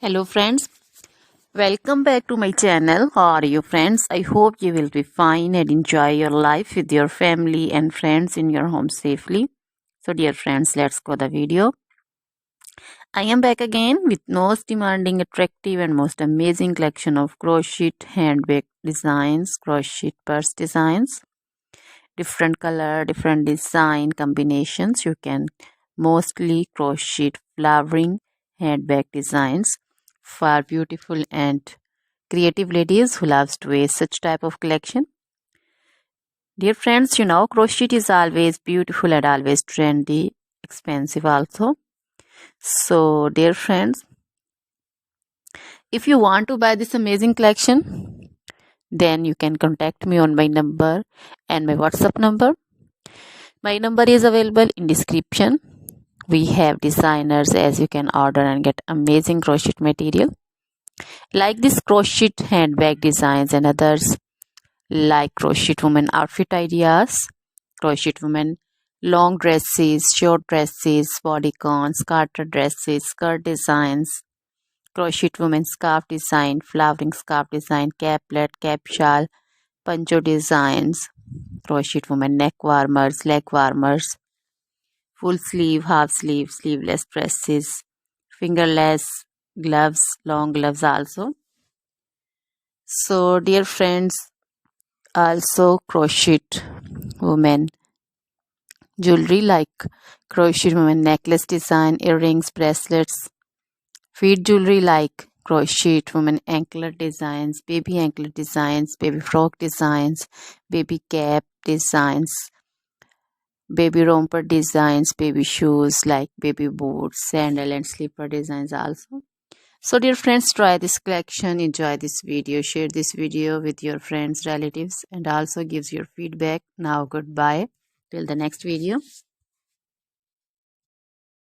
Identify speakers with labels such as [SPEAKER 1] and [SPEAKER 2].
[SPEAKER 1] Hello friends, welcome back to my channel. How are you friends? I hope you will be fine and enjoy your life with your family and friends in your home safely. So dear friends, let's go the video. I am back again with most demanding, attractive and most amazing collection of crochet handbag designs, crochet purse designs, different color, different design combinations. You can mostly crochet flowering handbag designs for beautiful and creative ladies who loves to wear such type of collection. Dear friends, you know crochet is always beautiful and always trendy, expensive also. So dear friends, if you want to buy this amazing collection, then you can contact me on my number and my WhatsApp number. My number is available in description. We have designers as you can order and get amazing crochet material like this crochet handbag designs and others like crochet woman outfit ideas, crochet woman long dresses, short dresses, bodycons, garter dresses, skirt designs, crochet woman scarf design, flowering scarf design, caplet, cap shawl, poncho designs, crochet woman neck warmers, leg warmers, full sleeve, half sleeve, sleeveless dresses, fingerless gloves, long gloves also. So dear friends, also crochet women jewelry like crochet women necklace design, earrings, bracelets, feet jewelry like crochet women anklet designs, baby frock designs, baby cap designs, baby romper designs, baby shoes like baby boots, sandal and slipper designs also. So dear friends, try this collection, enjoy this video, share this video with your friends, relatives and also gives your feedback. Now goodbye till the next video.